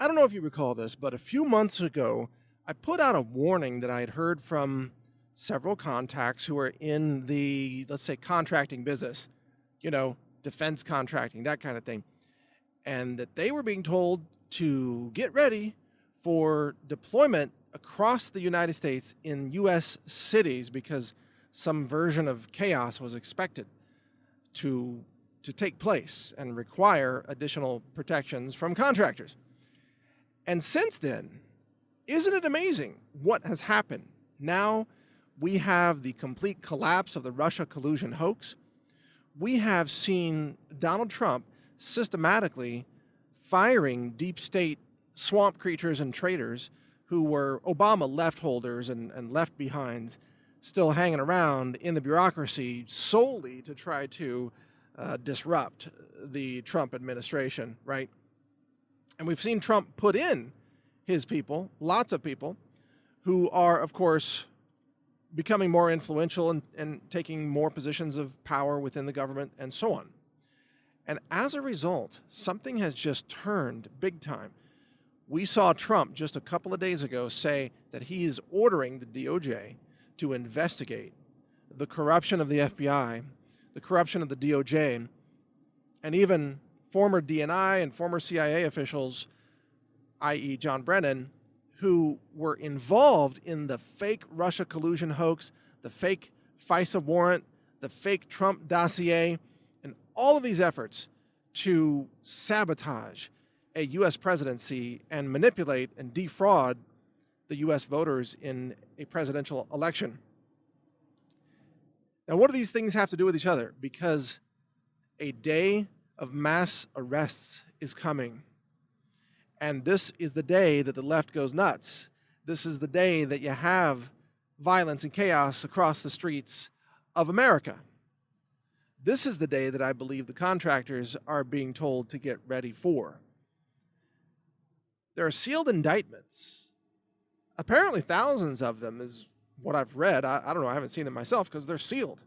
don't know if you recall this, but a few months ago, I put out a warning that I had heard from several contacts who are in the, let's say, contracting business, defense contracting, that kind of thing, and that they were being told to get ready for deployment across the United States in U.S. cities because some version of chaos was expected to take place and require additional protections from contractors. And since then, isn't it amazing what has happened? Now we have the complete collapse of the Russia collusion hoax. We have seen Donald Trump systematically firing deep state swamp creatures and traitors who were Obama left holders and left behinds, still hanging around in the bureaucracy solely to try to disrupt the Trump administration, right? And we've seen Trump put in his people, lots of people, who are, of course, becoming more influential and taking more positions of power within the government and so on. And as a result, something has just turned big time. We saw Trump just a couple of days ago say that he is ordering the DOJ to investigate the corruption of the FBI, the corruption of the DOJ, and even former DNI and former CIA officials, i.e. John Brennan, who were involved in the fake Russia collusion hoax, the fake FISA warrant, the fake Trump dossier, and all of these efforts to sabotage a U.S. presidency and manipulate and defraud the U.S. voters in a presidential election. Now, what do these things have to do with each other? Because a day of mass arrests is coming. And this is the day that the left goes nuts. This is the day that you have violence and chaos across the streets of America. This is the day that I believe the contractors are being told to get ready for. There are sealed indictments. Apparently thousands of them is what I've read. I don't know, I haven't seen them myself because they're sealed.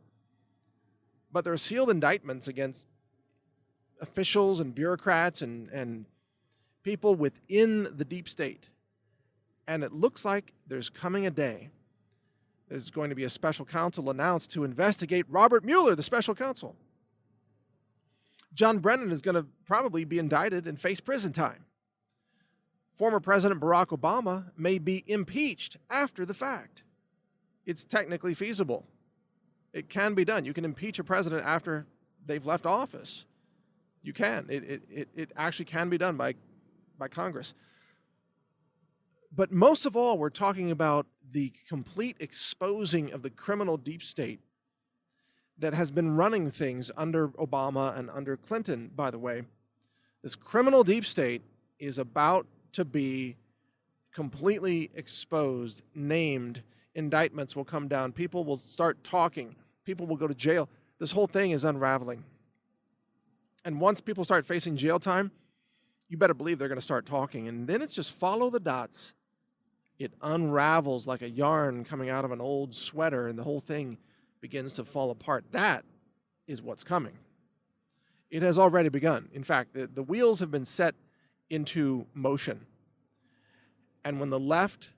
But there are sealed indictments against officials and bureaucrats and people within the deep state. And it looks like there's coming a day. There's going to be a special counsel announced to investigate Robert Mueller, the special counsel. John Brennan is going to probably be indicted and face prison time. Former President Barack Obama may be impeached after the fact. It's technically feasible. It can be done. You can impeach a president after they've left office. You can. It actually can be done by Congress. But most of all, we're talking about the complete exposing of the criminal deep state that has been running things under Obama and under Clinton, by the way. This criminal deep state is about to be completely exposed, named. Indictments will come down. People will start talking. People will go to jail. This whole thing is unraveling. And once people start facing jail time, you better believe they're going to start talking. And then it's just follow the dots. It unravels like a yarn coming out of an old sweater, and the whole thing begins to fall apart. That is what's coming. It has already begun. In fact, the wheels have been set into motion. And when the left,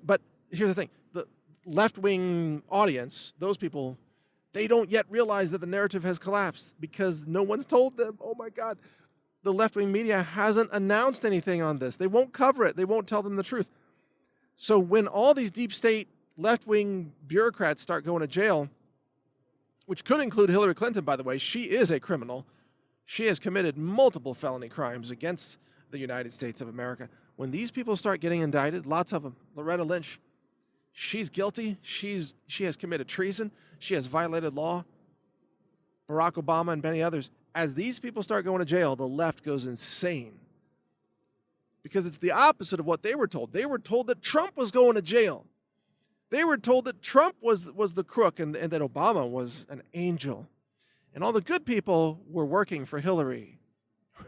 but here's the thing, the left-wing audience, those people, they don't yet realize that the narrative has collapsed because no one's told them. Oh my God, the left-wing media hasn't announced anything on this. They won't cover it. They won't tell them the truth. So when all these deep state left-wing bureaucrats start going to jail, which could include Hillary Clinton, by the way, she is a criminal. She has committed multiple felony crimes against the United States of America. When these people start getting indicted, lots of them, Loretta Lynch, she's guilty. She has committed treason. She has violated law. Barack Obama and many others. As these people start going to jail, the left goes insane. Because it's the opposite of what they were told. They were told that Trump was going to jail. They were told that Trump was the crook and that Obama was an angel. And all the good people were working for Hillary,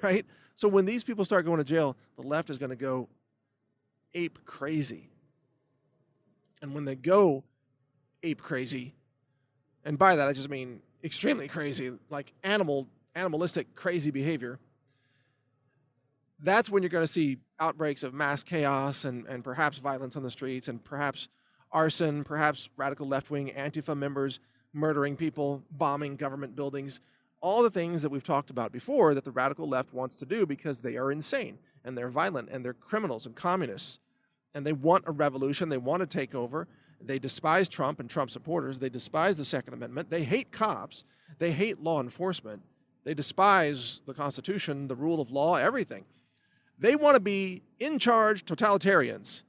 right? So when these people start going to jail, the left is going to go ape crazy. And when they go ape crazy, and by that I just mean extremely crazy, like animalistic crazy behavior, that's when you're going to see outbreaks of mass chaos and perhaps violence on the streets and perhaps arson, perhaps radical left-wing Antifa members murdering people, bombing government buildings, all the things that we've talked about before that the radical left wants to do because they are insane and they're violent and they're criminals and communists. And they want a revolution. They want to take over. They despise Trump and Trump supporters. They despise the Second Amendment. They hate cops. They hate law enforcement. They despise the Constitution, the rule of law, everything. They want to be in charge totalitarians.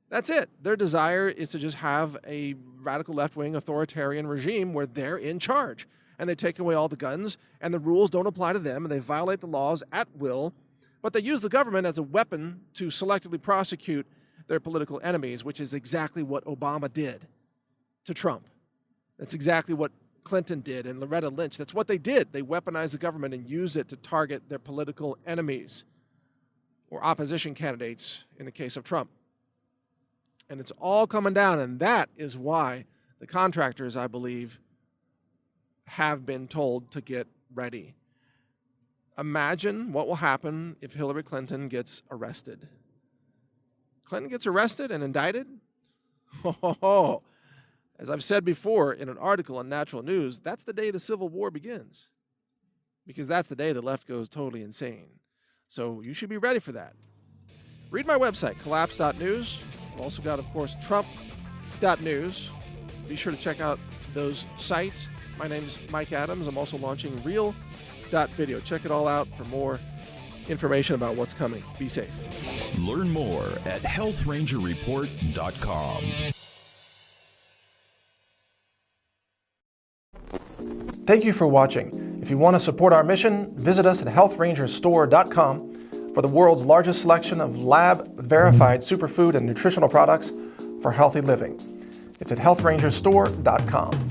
That's it. Their desire is to just have a radical left-wing authoritarian regime where they're in charge. And they take away all the guns, and the rules don't apply to them, and they violate the laws at will. But they use the government as a weapon to selectively prosecute their political enemies, which is exactly what Obama did to Trump. That's exactly what Clinton did and Loretta Lynch. That's what they did. They weaponized the government and used it to target their political enemies or opposition candidates in the case of Trump. And it's all coming down, and that is why the contractors, I believe, have been told to get ready. Imagine what will happen if Hillary Clinton gets arrested. Clinton gets arrested and indicted? Oh, as I've said before in an article on Natural News, that's the day the Civil War begins, because that's the day the left goes totally insane. So you should be ready for that. Read my website, collapse.news. I've also got, of course, trump.news. Be sure to check out those sites. My name's Mike Adams. I'm also launching real.video. Check it all out for more information about what's coming. Be safe. Learn more at healthrangerreport.com. Thank you for watching. If you want to support our mission, visit us at healthrangerstore.com for the world's largest selection of lab-verified superfood and nutritional products for healthy living. It's at healthrangerstore.com.